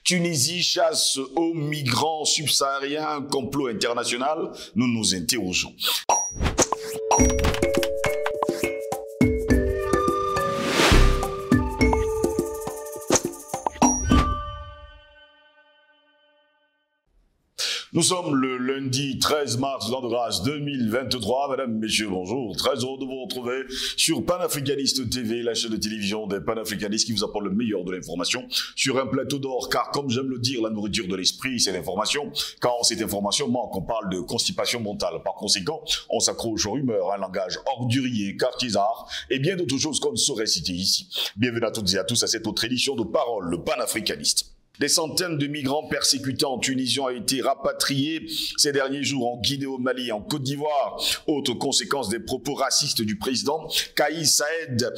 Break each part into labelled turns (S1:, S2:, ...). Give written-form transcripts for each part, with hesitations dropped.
S1: Tunisie chasse aux migrants subsahariens, complot international, nous nous interrogeons. Nous sommes le lundi 13 mars de l'an de grâce 2023. Mesdames, Messieurs, bonjour. Très heureux de vous retrouver sur Panafricaniste TV, la chaîne de télévision des panafricanistes qui vous apporte le meilleur de l'information sur un plateau d'or. Car comme j'aime le dire, la nourriture de l'esprit, c'est l'information. Quand cette information manque, on parle de constipation mentale. Par conséquent, on s'accroche aux rumeurs, un langage ordurier, quartiésard et bien d'autres choses qu'on ne saurait citer ici. Bienvenue à toutes et à tous à cette autre édition de Parole, le panafricaniste. Des centaines de migrants persécutés en Tunisie ont été rapatriés ces derniers jours en Guinée, au Mali, en Côte d'Ivoire. Autre conséquence des propos racistes du président, Kais Saied,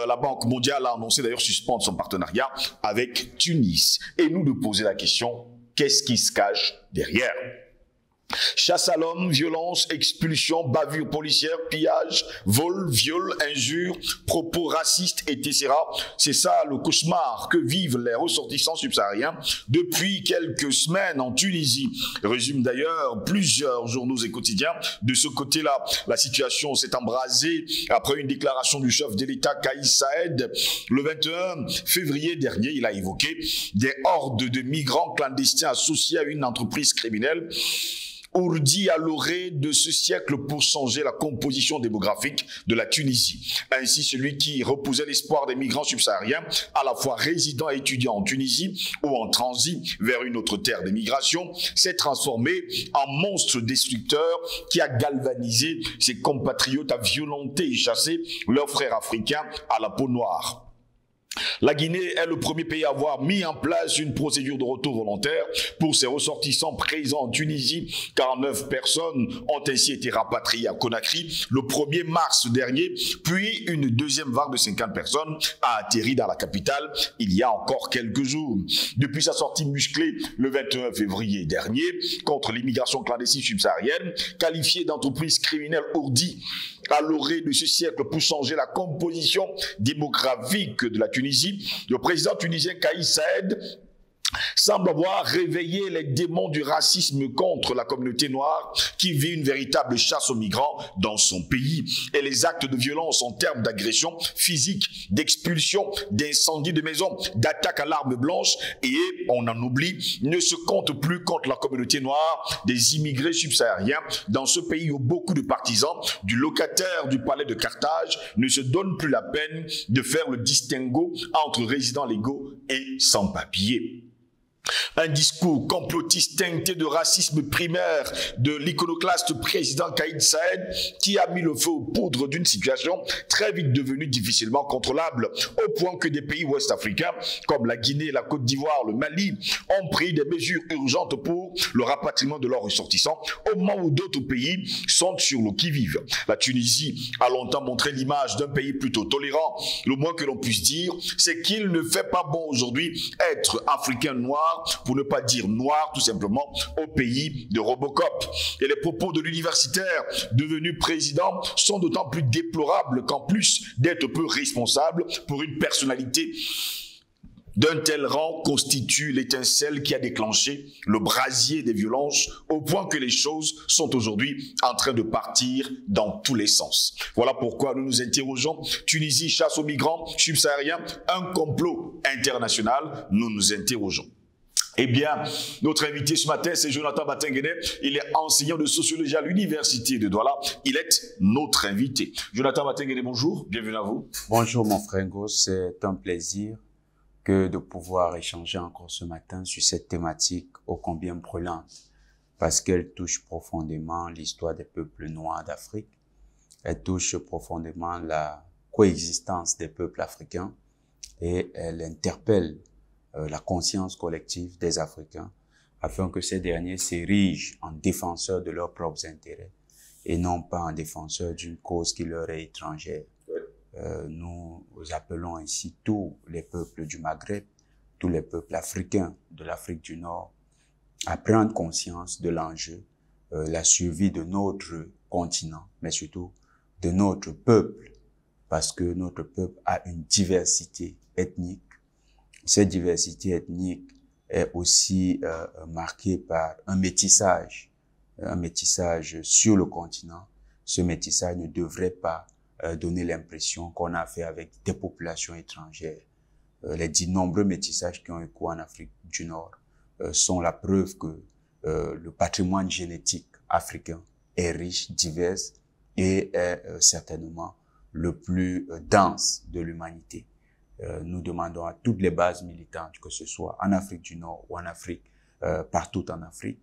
S1: la Banque mondiale a annoncé d'ailleurs suspendre son partenariat avec Tunis. Et nous nous poser la question, qu'est-ce qui se cache derrière ? Chasse à l'homme, violence, expulsion, bavure policière, pillage, vol, viol, injures, propos racistes, etc. C'est ça le cauchemar que vivent les ressortissants subsahariens depuis quelques semaines en Tunisie. Résume d'ailleurs plusieurs journaux et quotidiens. De ce côté-là, la situation s'est embrasée après une déclaration du chef de l'État, Kais Saied. Le 21 février dernier, il a évoqué des hordes de migrants clandestins associés à une entreprise criminelle ourdi à l'orée de ce siècle pour changer la composition démographique de la Tunisie. Ainsi, celui qui reposait l'espoir des migrants subsahariens, à la fois résidents et étudiants en Tunisie ou en transit vers une autre terre d'émigration, s'est transformé en monstre destructeur qui a galvanisé ses compatriotes à violenter et chasser leurs frères africains à la peau noire. La Guinée est le premier pays à avoir mis en place une procédure de retour volontaire pour ses ressortissants présents en Tunisie. 49 personnes ont ainsi été rapatriées à Conakry le 1er mars dernier, puis une deuxième vague de 50 personnes a atterri dans la capitale il y a encore quelques jours. Depuis sa sortie musclée le 21 février dernier contre l'immigration clandestine subsaharienne, qualifiée d'entreprise criminelle ourdie à l'orée de ce siècle pour changer la composition démographique de la Tunisie, le président tunisien Kais Saied semble avoir réveillé les démons du racisme contre la communauté noire qui vit une véritable chasse aux migrants dans son pays. Et les actes de violence en termes d'agression physique, d'expulsion, d'incendie de maisons, d'attaque à l'arme blanche et, on en oublie, ne se comptent plus contre la communauté noire des immigrés subsahariens dans ce pays où beaucoup de partisans du locataire du palais de Carthage ne se donnent plus la peine de faire le distinguo entre résidents légaux et sans-papiers. Un discours complotiste teinté de racisme primaire de l'iconoclaste président Kais Saied qui a mis le feu aux poudres d'une situation très vite devenue difficilement contrôlable au point que des pays ouest-africains comme la Guinée, la Côte d'Ivoire, le Mali ont pris des mesures urgentes pour le rapatriement de leurs ressortissants au moment où d'autres pays sont sur le qui-vive. La Tunisie a longtemps montré l'image d'un pays plutôt tolérant. Le moins que l'on puisse dire, c'est qu'il ne fait pas bon aujourd'hui être africain noir, pour ne pas dire noir tout simplement, au pays de Robocop. Et les propos de l'universitaire devenu président sont d'autant plus déplorables qu'en plus d'être peu responsable pour une personnalité d'un tel rang constitue l'étincelle qui a déclenché le brasier des violences au point que les choses sont aujourd'hui en train de partir dans tous les sens. Voilà pourquoi nous nous interrogeons. Tunisie chasse aux migrants subsahariens, un complot international, nous nous interrogeons. Eh bien, notre invité ce matin, c'est Jonathan Batengene. Il est enseignant de sociologie à l'université de Douala. Il est notre invité. Jonathan Batengene, bonjour, bienvenue à vous.
S2: Bonjour mon frère Ngo, c'est un plaisir que de pouvoir échanger encore ce matin sur cette thématique ô combien brûlante, parce qu'elle touche profondément l'histoire des peuples noirs d'Afrique. Elle touche profondément la coexistence des peuples africains et elle interpelle la conscience collective des Africains afin que ces derniers s'érigent en défenseurs de leurs propres intérêts et non pas en défenseurs d'une cause qui leur est étrangère. Nous appelons ainsi tous les peuples du Maghreb, tous les peuples africains de l'Afrique du Nord à prendre conscience de l'enjeu, la survie de notre continent, mais surtout de notre peuple, parce que notre peuple a une diversité ethnique. Cette diversité ethnique est aussi marqué par un métissage sur le continent. Ce métissage ne devrait pas donner l'impression qu'on a fait avec des populations étrangères. Les nombreux métissages qui ont eu cours en Afrique du Nord sont la preuve que le patrimoine génétique africain est riche, divers et est certainement le plus dense de l'humanité. Nous demandons à toutes les bases militantes, que ce soit en Afrique du Nord ou en Afrique, partout en Afrique,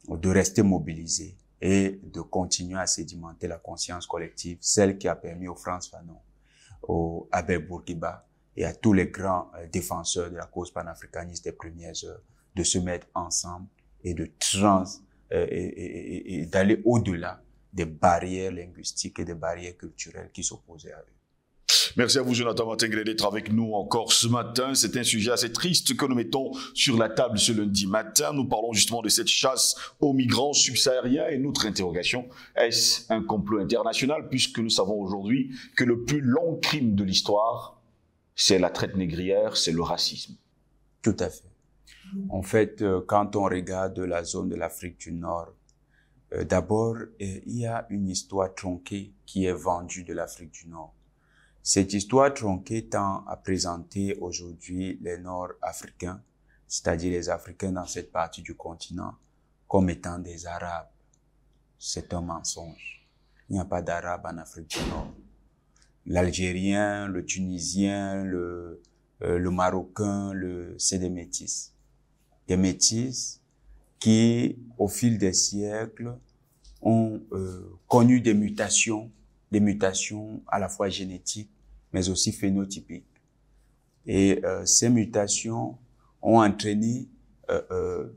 S2: de rester mobilisés et de continuer à sédimenter la conscience collective, celle qui a permis au Frantz Fanon, au Abel Bourguiba et à tous les grands défenseurs de la cause panafricaniste des premières heures de se mettre ensemble et de et d'aller au-delà des barrières linguistiques et des barrières culturelles qui s'opposaient à eux.
S1: Merci à vous, Jonathan Matingré, d'être avec nous encore ce matin. C'est un sujet assez triste que nous mettons sur la table ce lundi matin. Nous parlons justement de cette chasse aux migrants subsahariens et notre interrogation, est-ce un complot international, puisque nous savons aujourd'hui que le plus long crime de l'histoire, c'est la traite négrière, c'est le racisme.
S2: Tout à fait. En fait, quand on regarde la zone de l'Afrique du Nord, d'abord, il y a une histoire tronquée qui est vendue de l'Afrique du Nord. Cette histoire tronquée tend à présenter aujourd'hui les Nord-Africains, c'est-à-dire les Africains dans cette partie du continent, comme étant des Arabes. C'est un mensonge. Il n'y a pas d'Arabes en Afrique du Nord. L'Algérien, le Tunisien, le Marocain, c'est des métis. Des métis qui, au fil des siècles, ont connu des mutations à la fois génétiques, mais aussi phénotypiques. Et ces mutations ont entraîné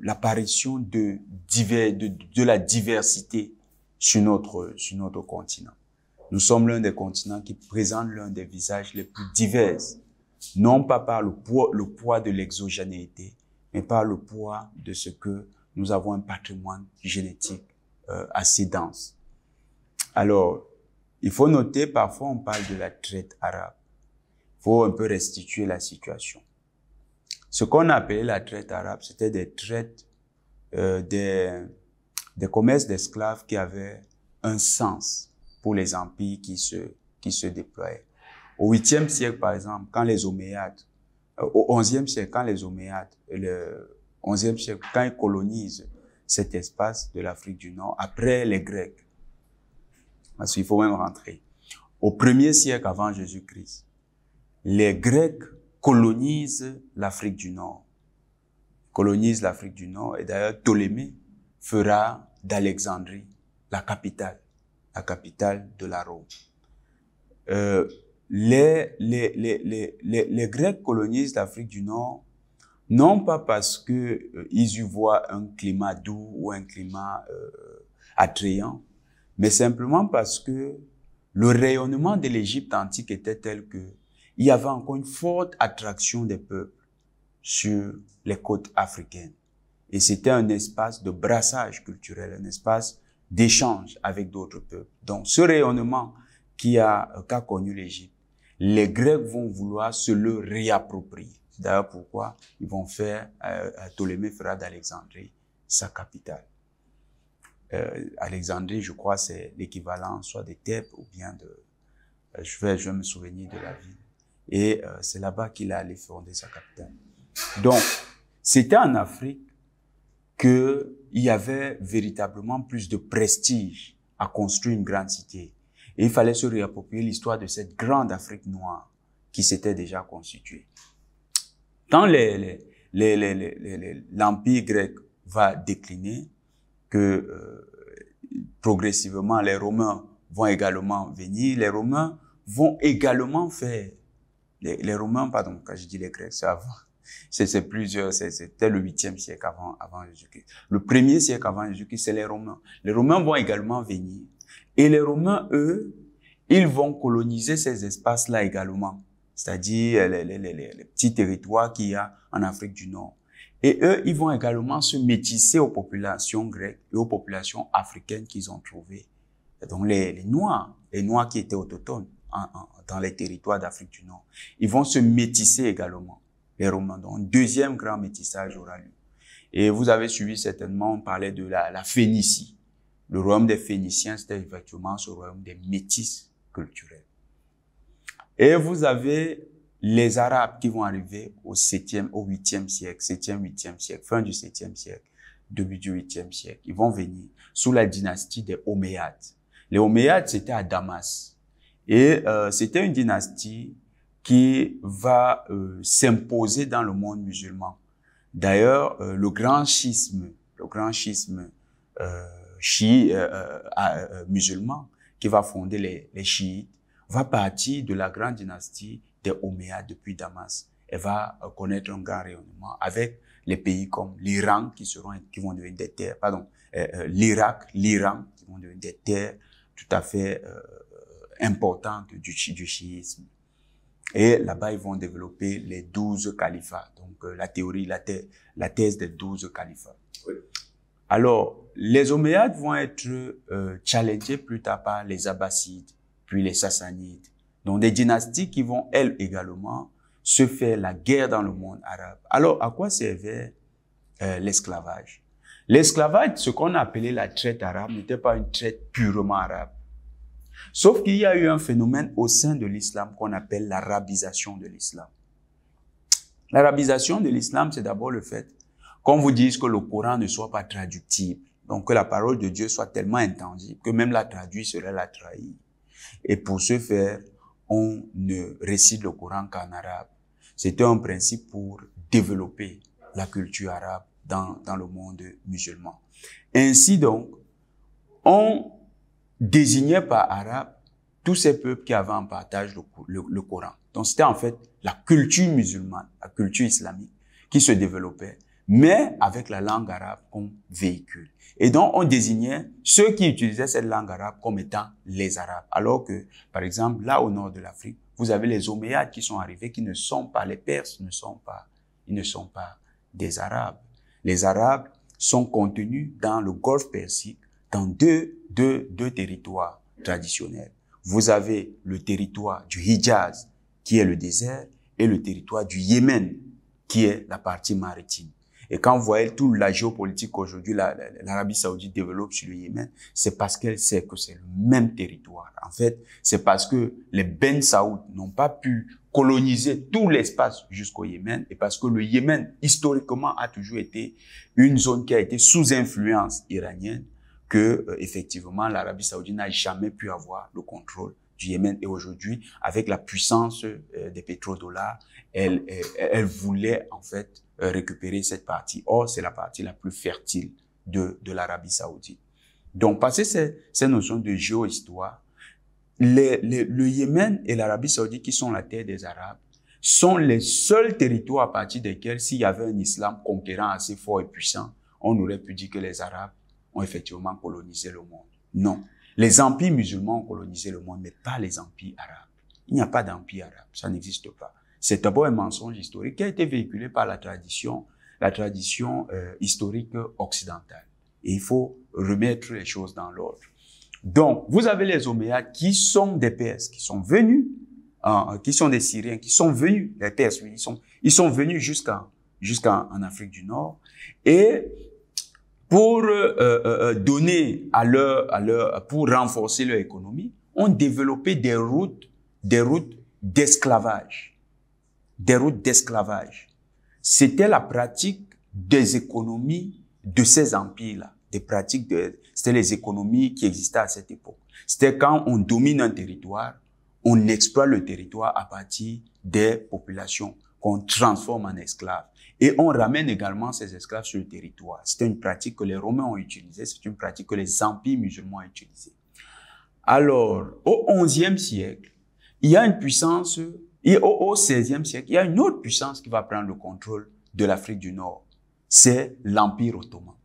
S2: l'apparition de la diversité sur notre continent. Nous sommes l'un des continents qui présente l'un des visages les plus divers, non pas par le poids de l'exogénéité, mais par le poids de ce que nous avons un patrimoine génétique assez dense. Alors, il faut noter, parfois on parle de la traite arabe. Il faut un peu restituer la situation. Ce qu'on appelait la traite arabe, c'était des traites, des commerces d'esclaves qui avaient un sens pour les empires qui se déployaient. Au 8e siècle, par exemple, quand les Omeyyades, au 11e siècle, quand les Omeyyades, le 11e siècle, quand ils colonisent cet espace de l'Afrique du Nord, après les Grecs, parce qu'il faut même rentrer. Au 1er siècle avant Jésus-Christ, les Grecs colonisent l'Afrique du Nord. Colonisent l'Afrique du Nord. Et d'ailleurs, Ptolémée fera d'Alexandrie la capitale de la Rome. Les Grecs colonisent l'Afrique du Nord, non pas parce que ils y voient un climat doux ou un climat attrayant, mais simplement parce que le rayonnement de l'Égypte antique était tel que il y avait encore une forte attraction des peuples sur les côtes africaines. Et c'était un espace de brassage culturel, un espace d'échange avec d'autres peuples. Donc, ce rayonnement qu'a connu l'Égypte, les Grecs vont vouloir se le réapproprier. D'ailleurs, pourquoi ils vont faire, Ptolémée fera d'Alexandrie sa capitale. Alexandrie, je crois, c'est l'équivalent soit de Thèbes ou bien de... je vais me souvenir de la ville. Et c'est là-bas qu'il a allé fonder sa capitale. Donc, c'était en Afrique qu'il y avait véritablement plus de prestige à construire une grande cité. Et il fallait se réapproprier l'histoire de cette grande Afrique noire qui s'était déjà constituée. Quand l'Empire grec va décliner, que progressivement les Romains vont également venir, les Romains vont également faire, les Romains, pardon, quand je dis les Grecs, c'est avant, c'était le 8e siècle avant Jésus-Christ. Le 1er siècle avant Jésus-Christ, c'est les Romains. Les Romains vont également venir. Et les Romains, eux, ils vont coloniser ces espaces-là également. C'est-à-dire les petits territoires qu'il y a en Afrique du Nord. Et eux, ils vont également se métisser aux populations grecques et aux populations africaines qu'ils ont trouvées. Donc les Noirs qui étaient autochtones dans les territoires d'Afrique du Nord, ils vont se métisser également. les Romains. Donc, un deuxième grand métissage aura lieu. Et vous avez suivi certainement, on parlait de la Phénicie. Le royaume des Phéniciens, c'était effectivement ce royaume des métis culturels. Et vous avez les Arabes qui vont arriver au 7e, au 8e siècle, 7e, 8e siècle, fin du 7e siècle, début du 8e siècle. Ils vont venir sous la dynastie des Omeyyades. Les Omeyyades, c'était à Damas. Et c'était une dynastie qui va s'imposer dans le monde musulman. D'ailleurs, le grand schisme musulman qui va fonder les chiites va partir de la grande dynastie des Omeyyades depuis Damas. Elle va connaître un grand rayonnement avec les pays comme l'Iran qui vont devenir des terres, l'Irak, l'Iran qui vont devenir des terres tout à fait importantes du chiisme. Et là-bas, ils vont développer les 12 califats. Donc, la thèse des 12 califats. Oui. Alors, les Omeyyades vont être challengés plus tard par les Abbassides, puis les Sassanides. Donc, des dynasties qui vont, elles également, se faire la guerre dans le monde arabe. Alors, à quoi servait l'esclavage? L'esclavage, ce qu'on appelait la traite arabe, n'était pas une traite purement arabe. Sauf qu'il y a eu un phénomène au sein de l'islam qu'on appelle l'arabisation de l'islam. L'arabisation de l'islam, c'est d'abord le fait qu'on vous dise que le Coran ne soit pas traductible. Donc que la parole de Dieu soit tellement intangible que même la traduire serait la trahir. Et pour ce faire, on ne récite le Coran qu'en arabe. C'était un principe pour développer la culture arabe dans le monde musulman. Ainsi donc, on désignait par arabe tous ces peuples qui avaient en partage le Coran. Donc c'était en fait la culture musulmane, la culture islamique qui se développait, mais avec la langue arabe comme véhicule. Et donc on désignait ceux qui utilisaient cette langue arabe comme étant les Arabes. Alors que, par exemple, là au nord de l'Afrique, vous avez les Omeyyades qui sont arrivés, qui ne sont pas les Perses, ils ne sont pas des Arabes. Les Arabes sont contenus dans le Golfe Persique, dans deux territoires traditionnels. Vous avez le territoire du Hijaz, qui est le désert, et le territoire du Yémen, qui est la partie maritime. Et quand vous voyez toute la géopolitique qu'aujourd'hui l'Arabie Saoudite développe sur le Yémen, c'est parce qu'elle sait que c'est le même territoire. En fait, c'est parce que les Ben Saoud n'ont pas pu coloniser tout l'espace jusqu'au Yémen, et parce que le Yémen, historiquement, a toujours été une zone qui a été sous influence iranienne, que effectivement l'Arabie Saoudite n'a jamais pu avoir le contrôle du Yémen. Et aujourd'hui, avec la puissance des pétrodollars, elle voulait en fait récupérer cette partie. Or, c'est la partie la plus fertile de l'Arabie Saoudite. Donc, passer ces notions de géohistoire, le Yémen et l'Arabie Saoudite, qui sont la terre des Arabes, sont les seuls territoires à partir desquels, s'il y avait un islam conquérant assez fort et puissant, on aurait pu dire que les Arabes ont effectivement colonisé le monde. Non. Les empires musulmans ont colonisé le monde, mais pas les empires arabes. Il n'y a pas d'empire arabe. Ça n'existe pas. C'est d'abord un mensonge historique qui a été véhiculé par la tradition historique occidentale. Et il faut remettre les choses dans l'ordre. Donc, vous avez les Omeyyades qui sont des Perses, qui sont venus, qui sont des Syriens, qui sont venus, les Perses, oui, ils sont venus jusqu'en Afrique du Nord. Et pour donner pour renforcer leur économie, ont développé des routes d'esclavage. Des routes d'esclavage. C'était la pratique des économies de ces empires-là. C'était les économies qui existaient à cette époque. C'était quand on domine un territoire, on exploite le territoire à partir des populations qu'on transforme en esclaves. Et on ramène également ces esclaves sur le territoire. C'était une pratique que les Romains ont utilisée, c'est une pratique que les empires musulmans ont utilisée. Alors, au XIe siècle, il y a une puissance, et au XVIe siècle, il y a une autre puissance qui va prendre le contrôle de l'Afrique du Nord. C'est l'Empire ottoman.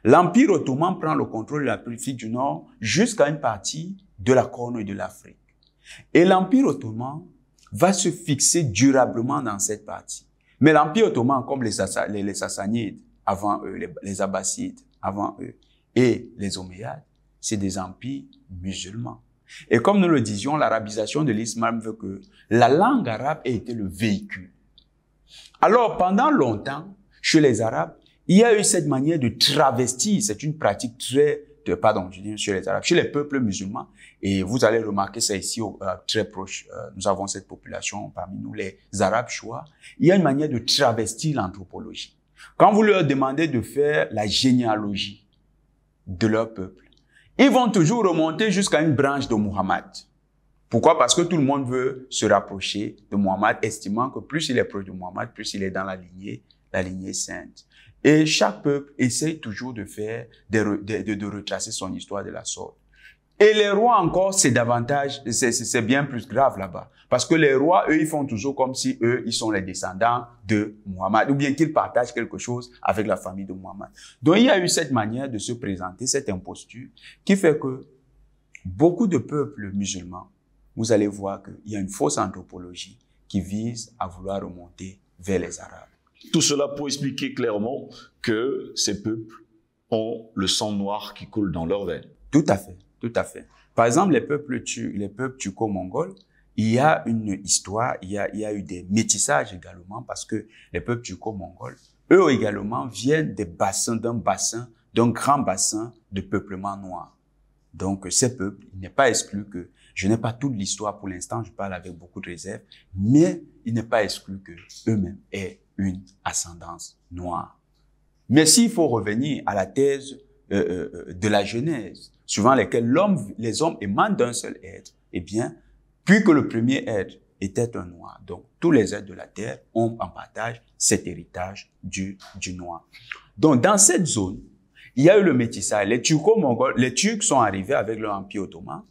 S2: L'Empire ottoman prend le contrôle de l'Afrique du Nord jusqu'à une partie de la Corne de l'Afrique. Et l'Empire ottoman va se fixer durablement dans cette partie. Mais l'Empire ottoman, comme les Sassanides avant eux, les Abbassides avant eux, et les Omeyyades, c'est des empires musulmans. Et comme nous le disions, l'arabisation de l'islam veut que la langue arabe ait été le véhicule. Alors, pendant longtemps, chez les Arabes, il y a eu cette manière de travestir. C'est une pratique je dis chez les Arabes, chez les peuples musulmans. Et vous allez remarquer ça ici, très proche. Nous avons cette population parmi nous, les Arabes choix. Il y a une manière de travestir l'anthropologie. Quand vous leur demandez de faire la généalogie de leur peuple, ils vont toujours remonter jusqu'à une branche de Muhammad. Pourquoi? Parce que tout le monde veut se rapprocher de Muhammad, estimant que plus il est proche de Muhammad, plus il est dans la lignée sainte. Et chaque peuple essaye toujours de faire, de retracer son histoire de la sorte. Et les rois encore, c'est bien plus grave là-bas. Parce que les rois, eux, ils font toujours comme si eux, ils sont les descendants de Muhammad, ou bien qu'ils partagent quelque chose avec la famille de Muhammad. Donc, il y a eu cette manière de se présenter, cette imposture, qui fait que beaucoup de peuples musulmans, vous allez voir qu'il y a une fausse anthropologie qui vise à vouloir remonter vers les Arabes.
S1: Tout cela pour expliquer clairement que ces peuples ont le sang noir qui coule dans leurs veines.
S2: Tout à fait, tout à fait. Par exemple, les peuples turco-mongols, il y a une histoire, il y a eu des métissages également, parce que les peuples turco-mongols, eux également, viennent d'un grand bassin de peuplement noir. Donc, ces peuples, il n'est pas exclu que, je n'ai pas toute l'histoire pour l'instant, je parle avec beaucoup de réserve, mais il n'est pas exclu que eux-mêmes aient une ascendance noire. Mais s'il faut revenir à la thèse de la Genèse, suivant laquelle les hommes émanent d'un seul être, eh bien, puisque le premier être était un noir, donc tous les êtres de la terre ont en partage cet héritage du noir. Donc, dans cette zone, il y a eu le métissage. Les Turcs sont arrivés avec leur empire ottoman,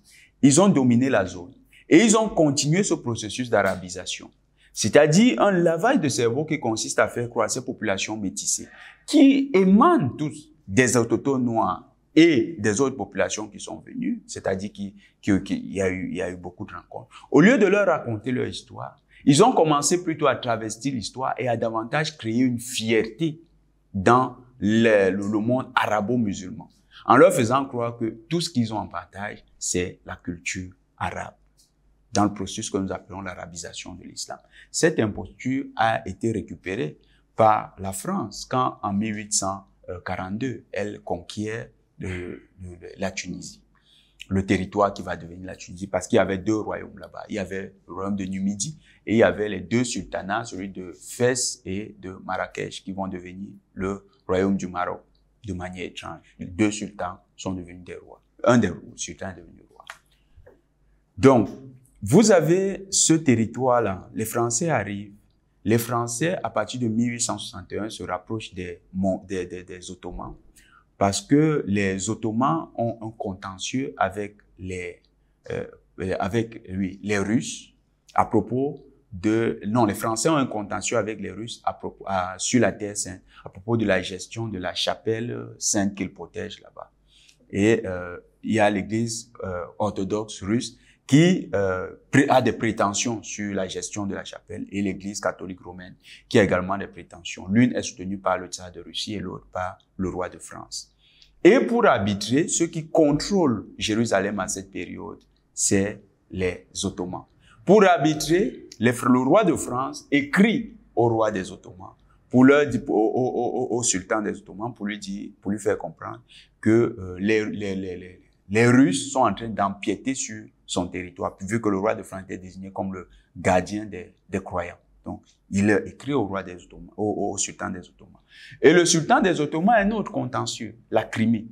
S2: ils ont dominé la zone et ils ont continué ce processus d'arabisation. C'est-à-dire un lavage de cerveau qui consiste à faire croître ces populations métissées, qui émanent tous des autochtones noirs et des autres populations qui sont venues, c'est-à-dire qu'il y a eu beaucoup de rencontres. Au lieu de leur raconter leur histoire, ils ont commencé plutôt à travestir l'histoire et à davantage créer une fierté dans le monde arabo-musulman, en leur faisant croire que tout ce qu'ils ont en partage, c'est la culture arabe, dans le processus que nous appelons l'arabisation de l'islam. Cette imposture a été récupérée par la France quand, en 1842, elle conquiert la Tunisie, le territoire qui va devenir la Tunisie, parce qu'il y avait deux royaumes là-bas. Il y avait le royaume de Numidie et il y avait les deux sultanats, celui de Fès et de Marrakech, qui vont devenir le royaume du Maroc de manière étrange. Les deux sultans sont devenus des rois. Un des sultans est devenu roi. Donc, vous avez ce territoire-là. Les Français arrivent. Les Français, à partir de 1861, se rapprochent des Ottomans parce que les Ottomans ont un contentieux avec les Russes à propos de... Non, les Français ont un contentieux avec les Russes sur la Terre Sainte, à propos de la gestion de la chapelle sainte qu'ils protègent là-bas. Et il y a l'église orthodoxe russe qui a des prétentions sur la gestion de la chapelle, et l'église catholique romaine qui a également des prétentions. L'une est soutenue par le tsar de Russie et l'autre par le roi de France. Et pour arbitrer, ceux qui contrôlent Jérusalem à cette période, c'est les Ottomans. Pour arbitrer, le roi de France écrit au roi des Ottomans, pour leur dire, au sultan des Ottomans, pour lui faire comprendre que les Russes sont en train d'empiéter sur son territoire, vu que le roi de France était désigné comme le gardien des croyants. Donc, il a écrit au roi des Ottomans, au sultan des Ottomans. Et le sultan des Ottomans a un autre contentieux, la Crimée,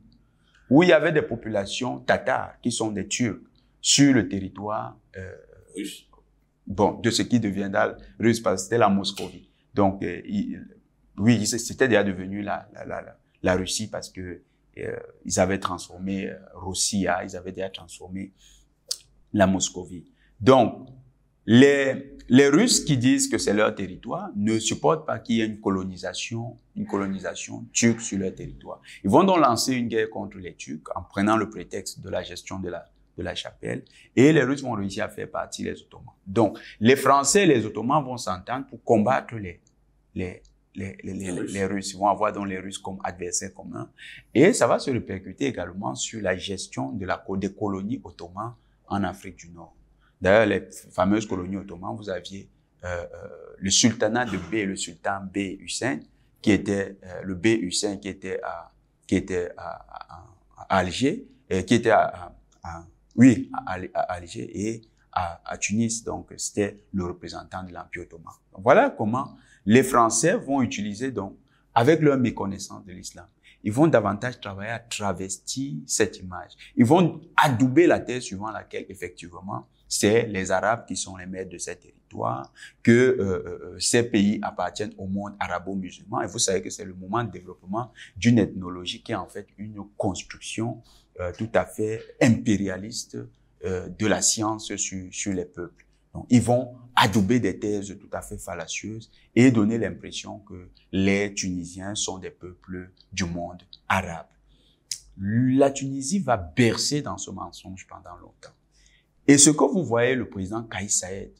S2: où il y avait des populations tatars, qui sont des Turcs, sur le territoire russe. Bon, de ce qui deviendra russe, parce que c'était la Moscovie. Donc, oui, c'était déjà devenu la Russie, parce que ils avaient transformé Rossia, ils avaient déjà transformé la Moscovie. Donc, les Russes qui disent que c'est leur territoire ne supportent pas qu'il y ait une colonisation turque sur leur territoire. Ils vont donc lancer une guerre contre les Turcs en prenant le prétexte de la gestion de la chapelle, et les Russes vont réussir à faire partie les Ottomans. Donc, les Français et les Ottomans vont s'entendre pour combattre les Russes. Ils vont avoir donc les Russes comme adversaires communs. Et ça va se répercuter également sur la gestion des colonies ottomanes en Afrique du Nord. D'ailleurs, les fameuses colonies ottomanes, vous aviez le sultanat de B, le sultan B Hussein, qui était le B Hussein qui était à Alger, qui était à Alger et à Tunis. Donc, c'était le représentant de l'Empire ottoman. Donc, voilà comment les Français vont utiliser, donc, avec leur méconnaissance de l'islam, ils vont davantage travailler à travestir cette image. Ils vont adouber la thèse suivant laquelle, effectivement, c'est les Arabes qui sont les maîtres de ces territoires, que ces pays appartiennent au monde arabo-musulman. Et vous savez que c'est le moment de développement d'une ethnologie qui est en fait une construction tout à fait impérialiste de la science sur les peuples. Donc, ils vont adouber des thèses tout à fait fallacieuses et donner l'impression que les Tunisiens sont des peuples du monde arabe. La Tunisie va bercer dans ce mensonge pendant longtemps. Et ce que vous voyez le président Kais Saied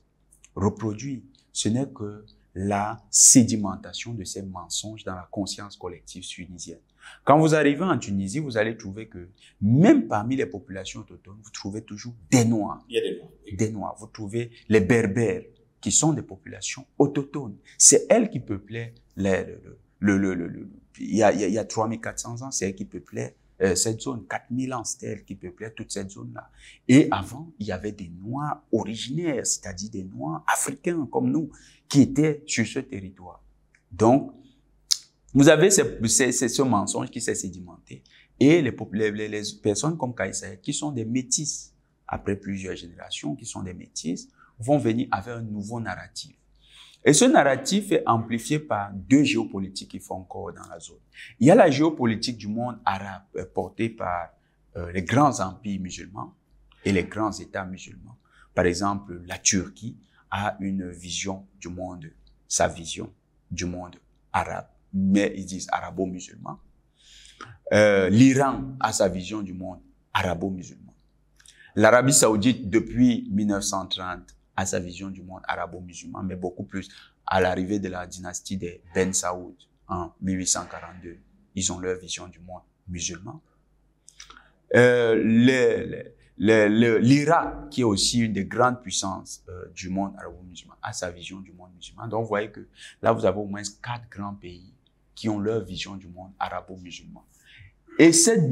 S2: reproduit, ce n'est que la sédimentation de ces mensonges dans la conscience collective tunisienne. Quand vous arrivez en Tunisie, vous allez trouver que même parmi les populations autochtones, vous trouvez toujours des Noirs. Il y a des Noirs. Des Noirs. Vous trouvez les Berbères, qui sont des populations autochtones. C'est elles qui peuplaient il y a 3400 ans, c'est elles qui peuplaient cette zone. 4000 ans, c'était elles qui peuplaient toute cette zone-là. Et avant, il y avait des Noirs originaires, c'est-à-dire des Noirs africains comme nous, qui étaient sur ce territoire. Donc, vous avez ce mensonge qui s'est sédimenté. Et les personnes comme Kais Saied, qui sont des métis, après plusieurs générations, qui sont des métis, vont venir avec un nouveau narratif. Et ce narratif est amplifié par deux géopolitiques qui font corps dans la zone. Il y a la géopolitique du monde arabe portée par les grands empires musulmans et les grands États musulmans. Par exemple, la Turquie a une vision du monde, sa vision du monde arabe, mais ils disent arabo-musulman. L'Iran a sa vision du monde arabo-musulman. L'Arabie saoudite, depuis 1930, a sa vision du monde arabo-musulman, mais beaucoup plus à l'arrivée de la dynastie des Ben Saoud en 1842. Ils ont leur vision du monde musulman. L'Irak, qui est aussi une des grandes puissances du monde arabo-musulman, a sa vision du monde musulman. Donc, vous voyez que là, vous avez au moins 4 grands pays qui ont leur vision du monde arabo-musulman. Et cette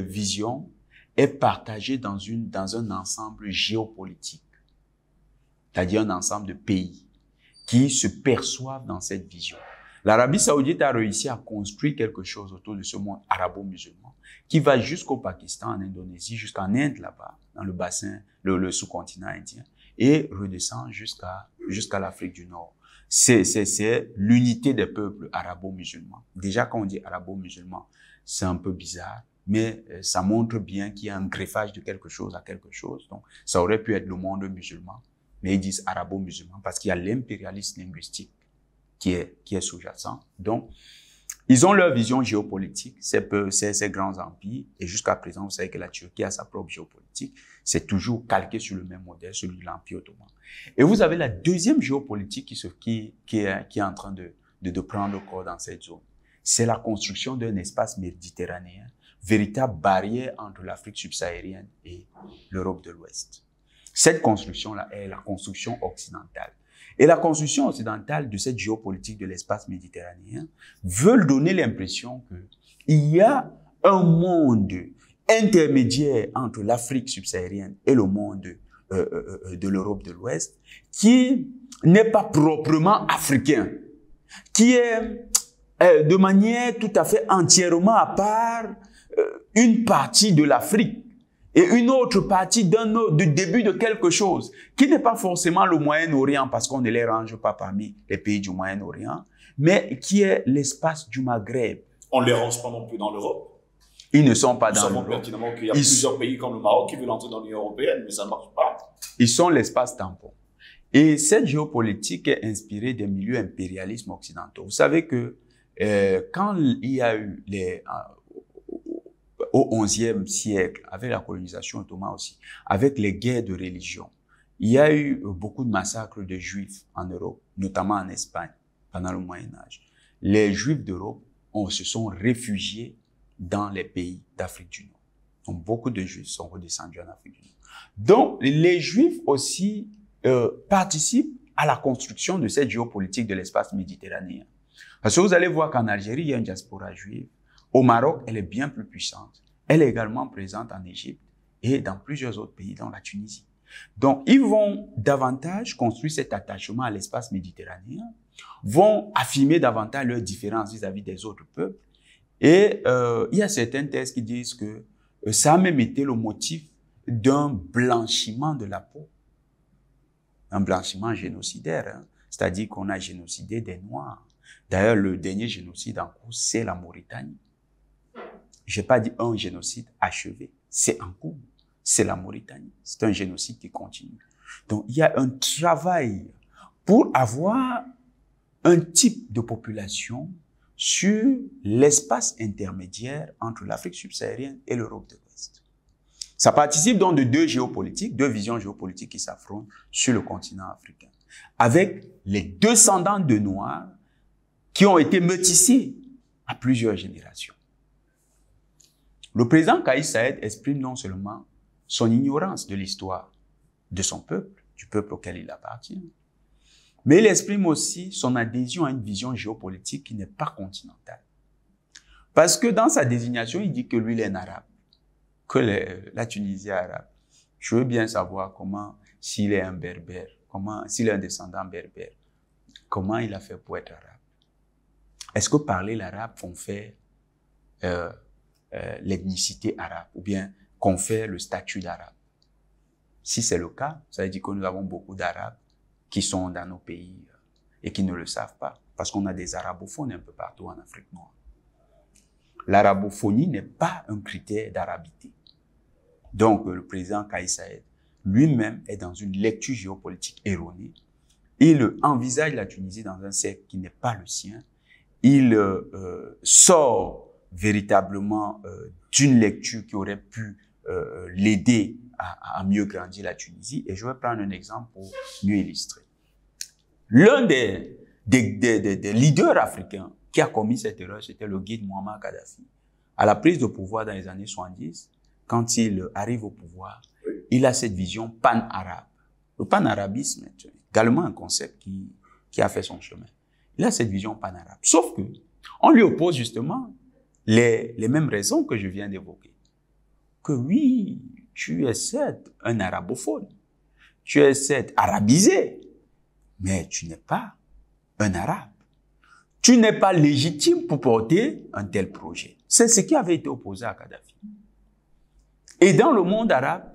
S2: vision est partagée dans un ensemble géopolitique, c'est-à-dire un ensemble de pays qui se perçoivent dans cette vision. L'Arabie saoudite a réussi à construire quelque chose autour de ce monde arabo-musulman qui va jusqu'au Pakistan, en Indonésie, jusqu'en Inde là-bas, dans le bassin, le sous-continent indien, et redescend jusqu'à l'Afrique du Nord. C'est l'unité des peuples arabo-musulmans. Déjà, quand on dit arabo-musulman, c'est un peu bizarre, mais ça montre bien qu'il y a un greffage de quelque chose à quelque chose. Donc, ça aurait pu être le monde musulman, mais ils disent arabo-musulman parce qu'il y a l'impérialisme linguistique qui est sous-jacent. Donc, ils ont leur vision géopolitique, ces grands empires, et jusqu'à présent, vous savez que la Turquie a sa propre géopolitique. C'est toujours calqué sur le même modèle, celui de l'Empire ottoman. Et vous avez la deuxième géopolitique qui est en train de prendre corps dans cette zone. C'est la construction d'un espace méditerranéen, véritable barrière entre l'Afrique subsaharienne et l'Europe de l'Ouest. Cette construction-là est la construction occidentale. Et la construction occidentale de cette géopolitique de l'espace méditerranéen veut donner l'impression qu'il y a un monde intermédiaire entre l'Afrique subsaharienne et le monde de l'Europe de l'Ouest qui n'est pas proprement africain, qui est de manière tout à fait entièrement à part une partie de l'Afrique et une autre partie du début de quelque chose, qui n'est pas forcément le Moyen-Orient, parce qu'on ne les range pas parmi les pays du Moyen-Orient, mais qui est l'espace du Maghreb.
S1: On ne les range pas non plus dans l'Europe.
S2: Ils ne sont pas dans l'Europe.
S1: Nous savons pertinemment qu'il y a plusieurs pays comme le Maroc qui veulent entrer dans l'Union européenne, mais ça ne marche pas.
S2: Ils sont l'espace tampon. Et cette géopolitique est inspirée des milieux impérialismes occidentaux. Vous savez que quand il y a eu au XIe siècle, avec la colonisation ottomane aussi, avec les guerres de religion, il y a eu beaucoup de massacres de Juifs en Europe, notamment en Espagne, pendant le Moyen-Âge. Les Juifs d'Europe se sont réfugiés dans les pays d'Afrique du Nord. Donc, beaucoup de Juifs sont redescendus en Afrique du Nord. Donc, les Juifs aussi participent à la construction de cette géopolitique de l'espace méditerranéen. Parce que vous allez voir qu'en Algérie, il y a une diaspora juive. Au Maroc, elle est bien plus puissante. Elle est également présente en Égypte et dans plusieurs autres pays, dont la Tunisie. Donc, ils vont davantage construire cet attachement à l'espace méditerranéen, vont affirmer davantage leurs différences vis-à-vis des autres peuples. Et il y a certaines thèses qui disent que ça a même été le motif d'un blanchiment de la peau. Un blanchiment génocidaire, hein. C'est-à-dire qu'on a génocidé des Noirs. D'ailleurs, le dernier génocide en cours, c'est la Mauritanie. Je n'ai pas dit un génocide achevé, c'est en cours. C'est la Mauritanie. C'est un génocide qui continue. Donc, il y a un travail pour avoir un type de population sur l'espace intermédiaire entre l'Afrique subsaharienne et l'Europe de l'Ouest. Ça participe donc de deux géopolitiques, deux visions géopolitiques qui s'affrontent sur le continent africain, avec les descendants de Noirs qui ont été métissés à plusieurs générations. Le président Kais Saied exprime non seulement son ignorance de l'histoire de son peuple, du peuple auquel il appartient, mais il exprime aussi son adhésion à une vision géopolitique qui n'est pas continentale. Parce que dans sa désignation, il dit que lui, il est un arabe, que la Tunisie est arabe. Je veux bien savoir comment, s'il est un berbère, s'il est un descendant berbère, comment il a fait pour être arabe. Est-ce que parler l'arabe confère l'ethnicité arabe ou bien confère le statut d'arabe? Si c'est le cas, ça veut dire que nous avons beaucoup d'arabes qui sont dans nos pays et qui ne le savent pas, parce qu'on a des arabophones un peu partout en Afrique noire. L'arabophonie n'est pas un critère d'arabité. Donc, le président Kais Saied lui-même est dans une lecture géopolitique erronée. Il envisage la Tunisie dans un cercle qui n'est pas le sien. Il sort véritablement d'une lecture qui aurait pu l'aider à mieux grandir la Tunisie. Et je vais prendre un exemple pour mieux illustrer. L'un des leaders africains qui a commis cette erreur, c'était le guide Muammar Kadhafi. À la prise de pouvoir dans les années 70, quand il arrive au pouvoir, il a cette vision pan-arabe. Le pan-arabisme est également un concept qui a fait son chemin. Il a cette vision pan-arabe. Sauf que on lui oppose justement les mêmes raisons que je viens d'évoquer. Que oui, tu es certes un arabophone, tu es certes arabisé, mais tu n'es pas un arabe. Tu n'es pas légitime pour porter un tel projet. C'est ce qui avait été opposé à Kadhafi. Et dans le monde arabe,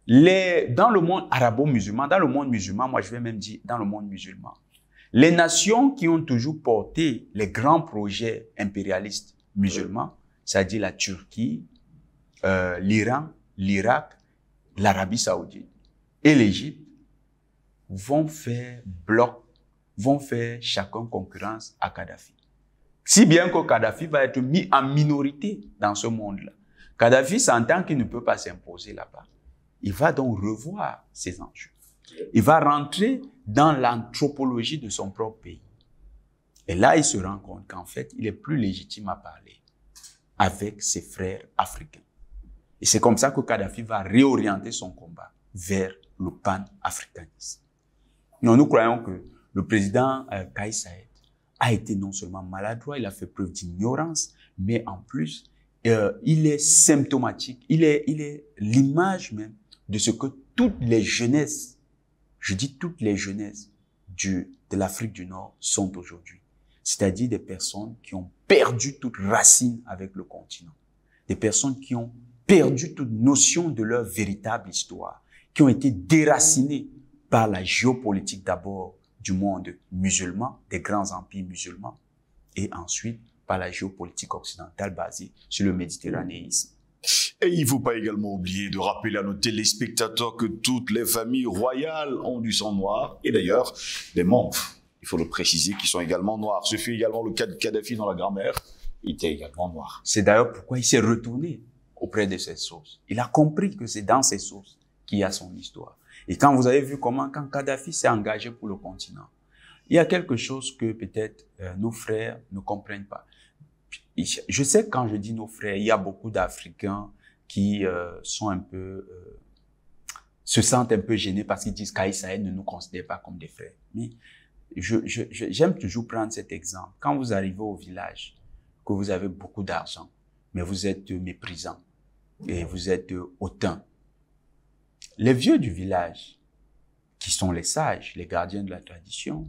S2: dans le monde arabo-musulman, dans le monde musulman, moi je vais même dire dans le monde musulman, les nations qui ont toujours porté les grands projets impérialistes musulmans, c'est-à-dire la Turquie, l'Iran, l'Irak, l'Arabie saoudite et l'Égypte, vont faire bloc, vont faire chacun concurrence à Kadhafi. Si bien que Kadhafi va être mis en minorité dans ce monde-là. Kadhafi s'entend qu'il ne peut pas s'imposer là-bas. Il va donc revoir ses enjeux. Il va rentrer dans l'anthropologie de son propre pays. Et là, il se rend compte qu'en fait, il est plus légitime à parler avec ses frères africains. Et c'est comme ça que Kadhafi va réorienter son combat vers le pan-africanisme. Nous croyons que le président Kais Saied a été non seulement maladroit, il a fait preuve d'ignorance, mais en plus, il est symptomatique, il est l'image même de ce que toutes les jeunesses, je dis toutes les jeunesses de l'Afrique du Nord sont aujourd'hui. C'est-à-dire des personnes qui ont perdu toute racine avec le continent. Des personnes qui ont perdu toute notion de leur véritable histoire, qui ont été déracinées par la géopolitique d'abord du monde musulman, des grands empires musulmans, et ensuite par la géopolitique occidentale basée sur le méditerranéisme.
S1: Et il ne faut pas également oublier de rappeler à nos téléspectateurs que toutes les familles royales ont du sang noir, et d'ailleurs des membres, il faut le préciser, qui sont également noirs. Ce fut également le cas de Kadhafi dans la grammaire, il était également noir.
S2: C'est d'ailleurs pourquoi il s'est retourné auprès de ces sources. Il a compris que c'est dans ces sources qu'il y a son histoire. Et quand vous avez vu quand Kadhafi s'est engagé pour le continent, il y a quelque chose que peut-être nos frères ne comprennent pas. Je sais que quand je dis nos frères, il y a beaucoup d'Africains qui sont un peu se sentent un peu gênés parce qu'ils disent qu'Aïe Saïd ne nous considère pas comme des frères. Mais j'aime toujours prendre cet exemple. Quand vous arrivez au village, que vous avez beaucoup d'argent, mais vous êtes méprisant et vous êtes hautain, les vieux du village, qui sont les sages, les gardiens de la tradition,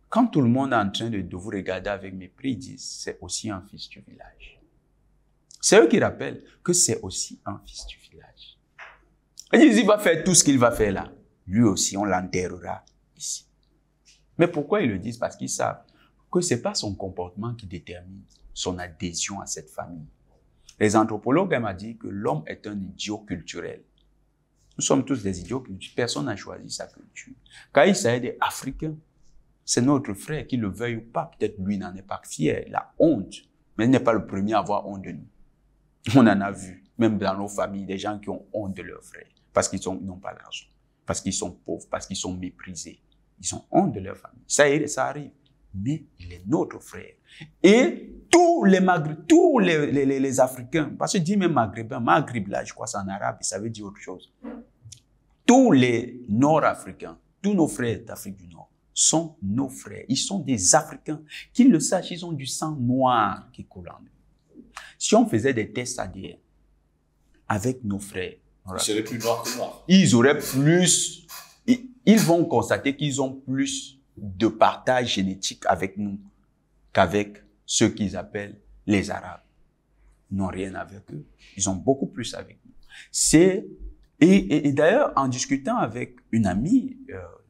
S2: quand tout le monde est en train de vous regarder avec mépris, ils disent c'est aussi un fils du village. C'est eux qui rappellent que c'est aussi un fils du village. Ils disent il va faire tout ce qu'il va faire là. Lui aussi, on l'enterrera ici. Mais pourquoi ils le disent? Parce qu'ils savent que c'est pas son comportement qui détermine son adhésion à cette famille. Les anthropologues m'ont dit que l'homme est un idiot culturel. Nous sommes tous des idiots culturels. Personne n'a choisi sa culture. Kaï Saïd est africain. C'est notre frère, qu'il le veuille ou pas. Peut-être lui n'en est pas fier. Il a honte. Mais il n'est pas le premier à avoir honte de nous. On en a vu, même dans nos familles, des gens qui ont honte de leurs frères. Parce qu'ils n'ont pas l'argent. Parce qu'ils sont pauvres. Parce qu'ils sont méprisés. Ils ont honte de leur famille. Ça arrive. Mais il est notre frère. Et tous les Africains, parce que je dis même Maghrébins, Maghreb là, je crois c'est en arabe, ça veut dire autre chose. Tous les Nord-Africains, tous nos frères d'Afrique du Nord sont nos frères. Ils sont des Africains. Qu'ils le sachent, ils ont du sang noir qui coule en eux. Si on faisait des tests ADN avec nos frères,
S1: ils seraient plus noirs que noirs.
S2: Ils auraient plus, ils vont constater qu'ils ont plus de partage génétique avec nous qu'avec ceux qu'ils appellent les Arabes. Ils n'ont rien avec eux. Ils ont beaucoup plus avec nous. Et d'ailleurs, en discutant avec une amie,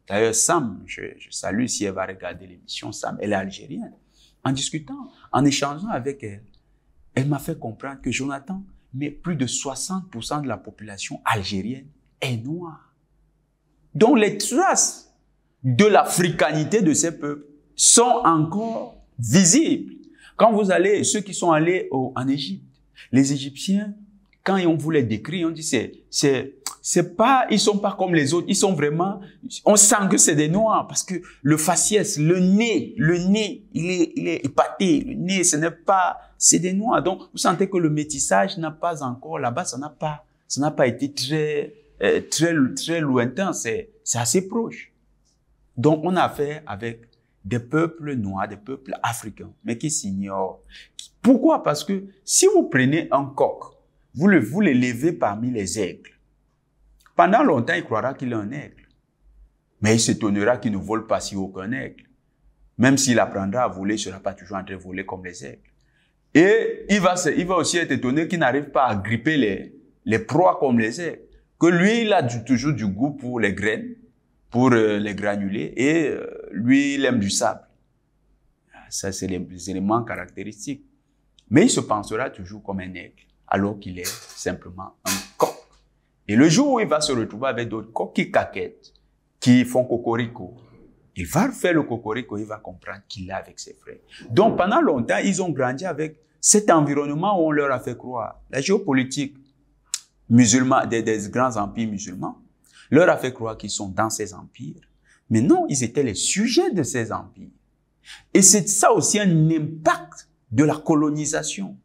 S2: d'ailleurs Sam, je salue si elle va regarder l'émission, Sam, elle est algérienne. En discutant, en échangeant avec elle, elle m'a fait comprendre que Jonathan, mais plus de 60% de la population algérienne est noire. Donc les traces de l'africanité de ces peuples sont encore visibles. Quand vous allez, ceux qui sont allés en Égypte, les Égyptiens, quand on vous les décrit, on dit c'est pas, ils sont pas comme les autres, ils sont vraiment, on sent que c'est des noirs parce que le faciès, le nez, il est épaté, le nez, ce n'est pas, c'est des noirs. Donc, vous sentez que le métissage n'a pas encore, là-bas, ça n'a pas été très lointain, c'est assez proche. Donc, on a affaire avec des peuples noirs, des peuples africains, mais qui s'ignorent. Pourquoi? Parce que si vous prenez un coq, vous les levez parmi les aigles. Pendant longtemps, il croira qu'il est un aigle. Mais il s'étonnera qu'il ne vole pas si haut qu'un aigle. Même s'il apprendra à voler, il ne sera pas toujours en train de voler comme les aigles. Et il va aussi être étonné qu'il n'arrive pas à gripper les proies comme les aigles. Que lui, il a toujours du goût pour les graines, pour les granulés, et lui, il aime du sable. Ça, c'est les éléments caractéristiques. Mais il se pensera toujours comme un aigle, alors qu'il est simplement un coq. Et le jour où il va se retrouver avec d'autres coqs qui caquettent, qui font cocorico, il va faire le cocorico, il va comprendre qu'il est avec ses frères. Donc, pendant longtemps, ils ont grandi avec cet environnement où on leur a fait croire. La géopolitique musulmane, des grands empires musulmans, leur a fait croire qu'ils sont dans ces empires. Mais non, ils étaient les sujets de ces empires. Et c'est ça aussi un impact de la colonisation.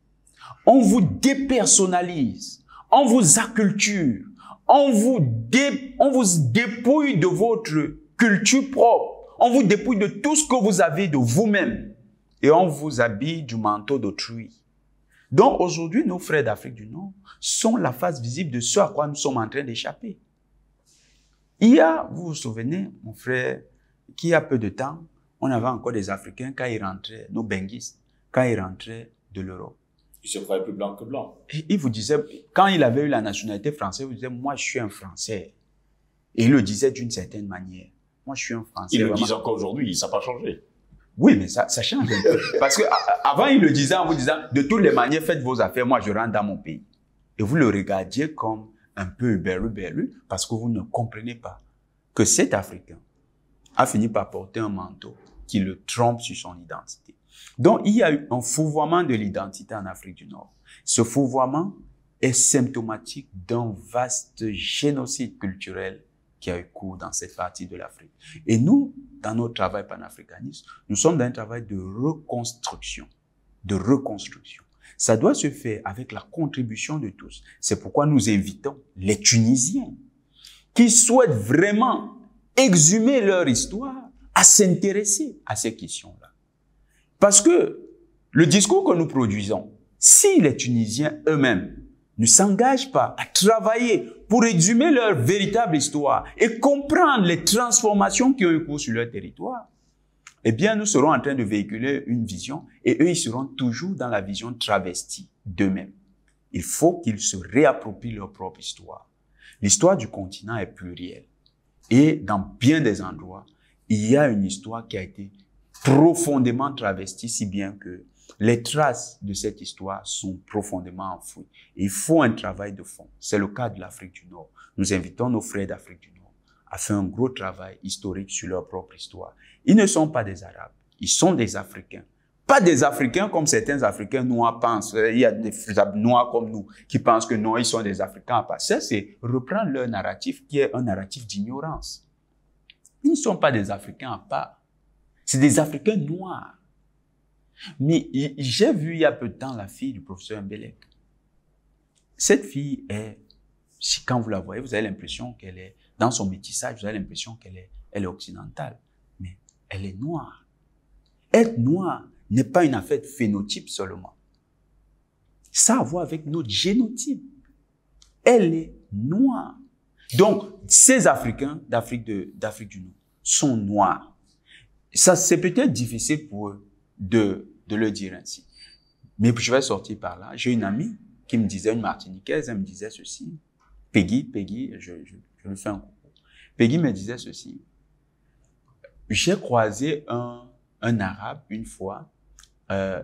S2: On vous dépersonnalise, on vous acculture, on vous dépouille de votre culture propre, on vous dépouille de tout ce que vous avez de vous-même et on vous habille du manteau d'autrui. Donc aujourd'hui, nos frères d'Afrique du Nord sont la face visible de ce à quoi nous sommes en train d'échapper. Vous vous souvenez, mon frère, qu'il y a peu de temps, on avait encore des Africains quand ils rentraient, nos benguistes, quand ils rentraient de l'Europe.
S1: Il se croyait plus blanc que blanc.
S2: Et il vous disait, quand il avait eu la nationalité française, il vous disait, moi je suis un Français. Et il le disait d'une certaine manière. Moi je suis un Français.
S1: Il le dit encore aujourd'hui, ça n'a pas changé.
S2: Oui, mais ça change un peu. Parce que avant il le disait en vous disant, de toutes les manières, faites vos affaires, moi je rentre dans mon pays. Et vous le regardiez comme un peu berlu parce que vous ne comprenez pas que cet Africain a fini par porter un manteau qui le trompe sur son identité. Donc, il y a eu un fouvoiement de l'identité en Afrique du Nord. Ce fouvoiement est symptomatique d'un vaste génocide culturel qui a eu cours dans cette partie de l'Afrique. Et nous, dans notre travail panafricaniste, nous sommes dans un travail de reconstruction. Ça doit se faire avec la contribution de tous. C'est pourquoi nous invitons les Tunisiens, qui souhaitent vraiment exhumer leur histoire à s'intéresser à ces questions-là. Parce que le discours que nous produisons, si les Tunisiens eux-mêmes ne s'engagent pas à travailler pour exhumer leur véritable histoire et comprendre les transformations qui ont eu cours sur leur territoire, eh bien, nous serons en train de véhiculer une vision et eux, ils seront toujours dans la vision travestie d'eux-mêmes. Il faut qu'ils se réapproprient leur propre histoire. L'histoire du continent est plurielle. Et dans bien des endroits, il y a une histoire qui a été profondément travestie, si bien que les traces de cette histoire sont profondément enfouies. Et il faut un travail de fond. C'est le cas de l'Afrique du Nord. Nous invitons nos frères d'Afrique du Nord à faire un gros travail historique sur leur propre histoire. Ils ne sont pas des Arabes, ils sont des Africains. Pas des Africains comme certains Africains noirs pensent. Il y a des noirs comme nous qui pensent que non, ils sont des Africains à part. Ça, c'est reprendre leur narratif qui est un narratif d'ignorance. Ils ne sont pas des Africains à part. C'est des Africains noirs. Mais j'ai vu il y a peu de temps la fille du professeur Mbelek. Cette fille est, quand vous la voyez, vous avez l'impression qu'elle est, dans son métissage, vous avez l'impression qu'elle est occidentale. Mais elle est noire. Être noir n'est pas une affaire de phénotype seulement. Ça a à voir avec notre génotype. Elle est noire. Donc, ces Africains d'Afrique du Nord sont noirs. Ça, c'est peut-être difficile pour eux de le dire ainsi. Mais je vais sortir par là. J'ai une amie qui me disait, une Martiniquaise, elle me disait ceci. Peggy, je lui fais un coucou. Peggy me disait ceci. J'ai croisé un Arabe une fois.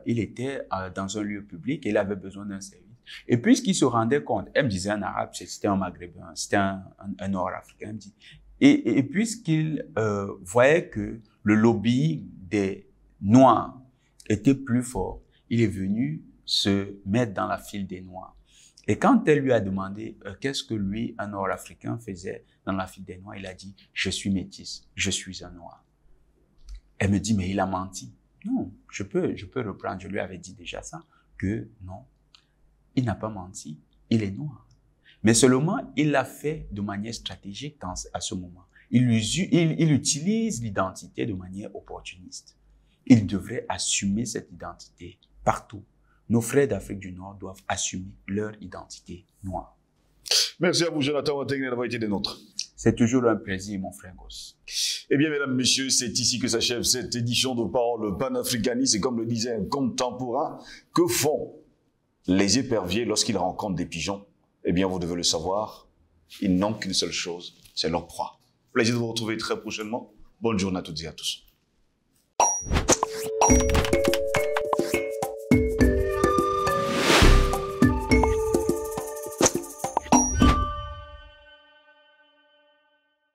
S2: Il était dans un lieu public et il avait besoin d'un service. Et puisqu'il se rendait compte, elle me disait un Arabe, c'était un Maghrébin, c'était un Nord-Africain. Et puisqu'il voyait que le lobby des Noirs était plus fort, il est venu se mettre dans la file des Noirs. Et quand elle lui a demandé qu'est-ce que lui, un Nord-Africain, faisait dans la file des Noirs, il a dit « Je suis métisse, je suis un Noir ». Elle me dit « Mais il a menti ». Non, je peux reprendre. Je lui avais dit déjà ça, que non, il n'a pas menti, il est noir. Mais seulement, il l'a fait de manière stratégique à ce moment. Il utilise l'identité de manière opportuniste. Il devrait assumer cette identité partout. Nos frères d'Afrique du Nord doivent assumer leur identité noire.
S1: Merci à vous, Jonathan Wateng, d'avoir été des nôtres.
S2: C'est toujours un plaisir, mon frère Goss.
S1: Eh bien, mesdames, messieurs, c'est ici que s'achève cette édition de Parole panafricaniste. Et comme le disait un contemporain, que font les éperviers lorsqu'ils rencontrent des pigeons? Eh bien, vous devez le savoir, ils n'ont qu'une seule chose, c'est leur proie. Plaisir de vous retrouver très prochainement. Bonne journée à toutes et à tous.